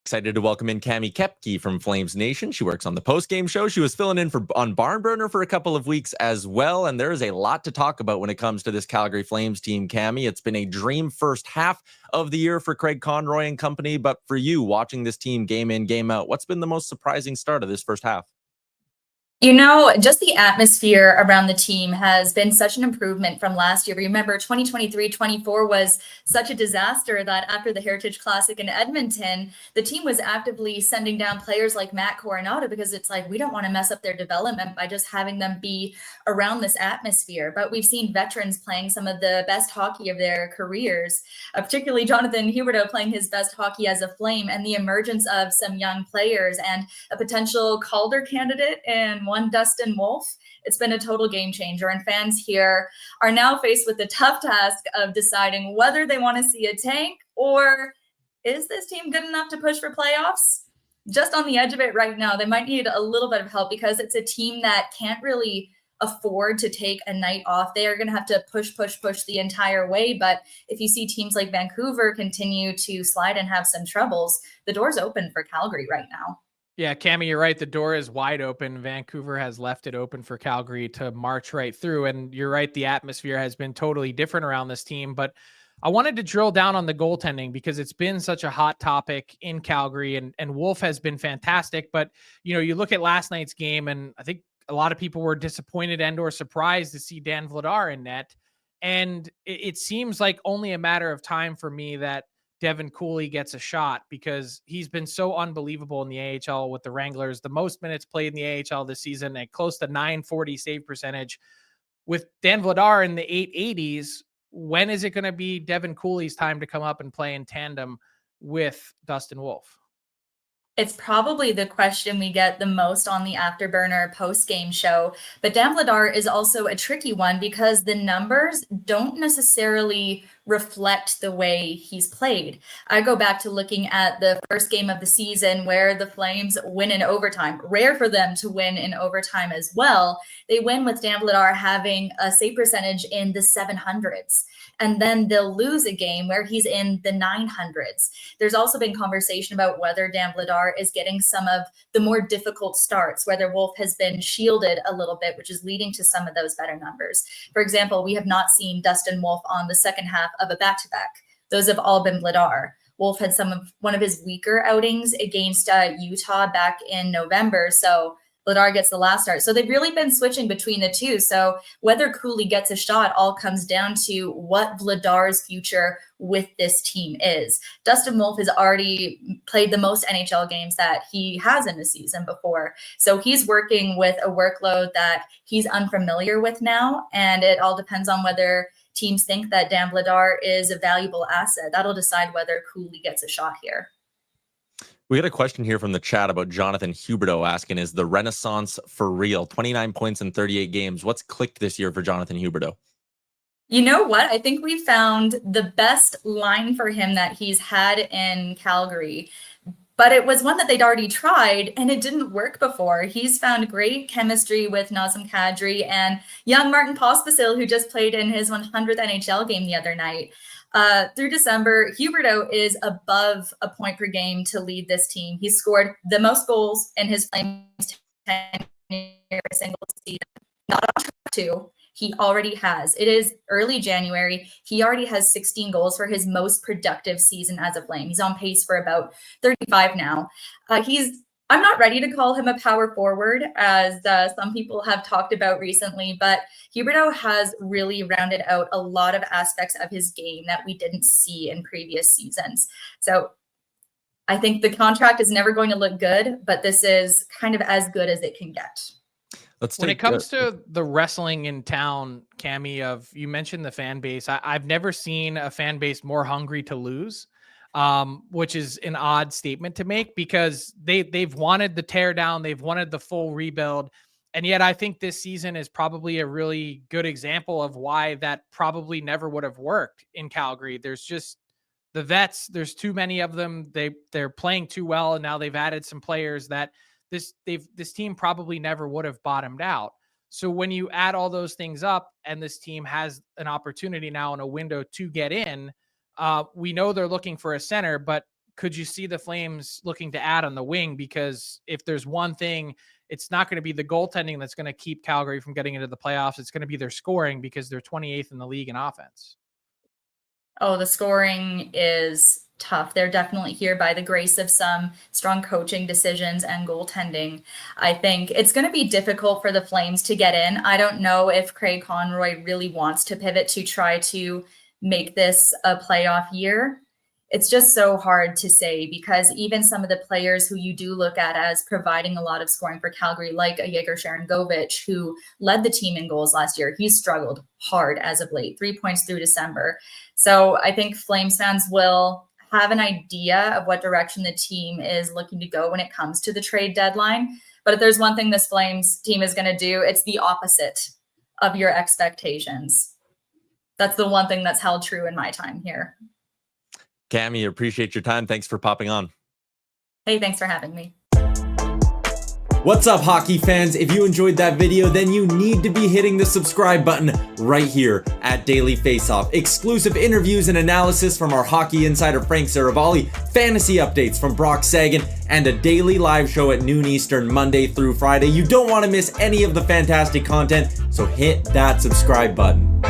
Excited to welcome in Cami Kepke from Flames Nation. She works on the post-game show. She was filling in on Barnburner for a couple of weeks as well, and there is a lot to talk about when it comes to this Calgary Flames team, Cami. It's been a dream first half of the year for Craig Conroy and company, but for you, watching this team game in, game out, what's been the most surprising start of this first half? You know, just the atmosphere around the team has been such an improvement from last year. Remember, 2023-24 was such a disaster that after the Heritage Classic in Edmonton, the team was actively sending down players like Matt Coronato because it's like, we don't want to mess up their development by just having them be around this atmosphere. But we've seen veterans playing some of the best hockey of their careers, particularly Jonathan Huberdeau playing his best hockey as a Flame, and the emergence of some young players and a potential Calder candidate and one Dustin Wolf. It's been a total game changer, and fans here are now faced with the tough task of deciding whether they want to see a tank or is this team good enough to push for playoffs? Just on the edge of it right now. They might need a little bit of help because it's a team that can't really afford to take a night off. They are going to have to push the entire way. But if you see teams like Vancouver continue to slide and have some troubles, the door's open for Calgary right now. Yeah, Cami, you're right. The door is wide open. Vancouver has left it open for Calgary to march right through. And you're right, the atmosphere has been totally different around this team. But I wanted to drill down on the goaltending because it's been such a hot topic in Calgary, and Wolf has been fantastic. But, you know, you look at last night's game, and I think a lot of people were disappointed and or surprised to see Dan Vladar in net. And it seems like only a matter of time for me that Devin Cooley gets a shot because he's been so unbelievable in the AHL with the Wranglers. The most minutes played in the AHL this season at close to 940 save percentage. With Dan Vladar in the 880s, when is it going to be Devin Cooley's time to come up and play in tandem with Dustin Wolf? It's probably the question we get the most on the Afterburner post-game show. But Dan Vladar is also a tricky one because the numbers don't necessarily reflect the way he's played. I go back to looking at the first game of the season where the Flames win in overtime. Rare for them to win in overtime as well. They win with Dan Vladar having a save percentage in the 700s. And then they'll lose a game where he's in the 900s. There's also been conversation about whether Dan Vladar is getting some of the more difficult starts, whether Wolf has been shielded a little bit, which is leading to some of those better numbers. For example, we have not seen Dustin Wolf on the second half of a back-to-back. Those have all been Vladar. Wolf had one of his weaker outings against Utah back in November, so Vladar gets the last start. So they've really been switching between the two. So whether Cooley gets a shot all comes down to what Vladar's future with this team is. Dustin Wolf has already played the most NHL games that he has in the season before. So he's working with a workload that he's unfamiliar with now. And it all depends on whether teams think that Dan Vladar is a valuable asset. That'll decide whether Cooley gets a shot here. We got a question here from the chat about Jonathan Huberdeau asking, is the renaissance for real? 29 points in 38 games. What's clicked this year for Jonathan Huberdeau? You know what? I think we found the best line for him that he's had in Calgary, but it was one that they'd already tried and it didn't work before. He's found great chemistry with Nazem Kadri and young Martin Pospisil, who just played in his 100th NHL game the other night. Through December, Huberdeau is above a point per game to lead this team. He's scored the most goals in his Flames tenure single season. Not on track to. He already has. It is early January. He already has 16 goals for his most productive season as a Flame. He's on pace for about 35 now. I'm not ready to call him a power forward, as some people have talked about recently, but Huberdeau has really rounded out a lot of aspects of his game that we didn't see in previous seasons. So I think the contract is never going to look good, but this is kind of as good as it can get. When it comes to the wrestling in town, Cami, you mentioned the fan base. I've never seen a fan base more hungry to lose. Which is an odd statement to make because they've wanted the tear down, they've wanted the full rebuild. And yet I think this season is probably a really good example of why that probably never would have worked in Calgary. There's just the vets, there's too many of them. They're playing too well. And now they've added some players that this team probably never would have bottomed out. So when you add all those things up and this team has an opportunity now in a window to get in, we know they're looking for a center, but could you see the Flames looking to add on the wing? Because if there's one thing, it's not going to be the goaltending that's going to keep Calgary from getting into the playoffs. It's going to be their scoring, because they're 28th in the league in offense. Oh, the scoring is tough. They're definitely here by the grace of some strong coaching decisions and goaltending. I think it's going to be difficult for the Flames to get in. I don't know if Craig Conroy really wants to pivot to try to make this a playoff year. It's just so hard to say, because even some of the players who you do look at as providing a lot of scoring for Calgary, like a Yegor Sharangovich, who led the team in goals last year, he's struggled hard as of late, 3 points through December. So I think Flames fans will have an idea of what direction the team is looking to go when it comes to the trade deadline. But if there's one thing this Flames team is going to do, it's the opposite of your expectations. That's the one thing that's held true in my time here. Cami, appreciate your time. Thanks for popping on. Hey, thanks for having me. What's up, hockey fans? If you enjoyed that video, then you need to be hitting the subscribe button right here at Daily Faceoff. Exclusive interviews and analysis from our hockey insider Frank Seravalli, fantasy updates from Brock Sagan, and a daily live show at noon Eastern, Monday through Friday. You don't want to miss any of the fantastic content, so hit that subscribe button.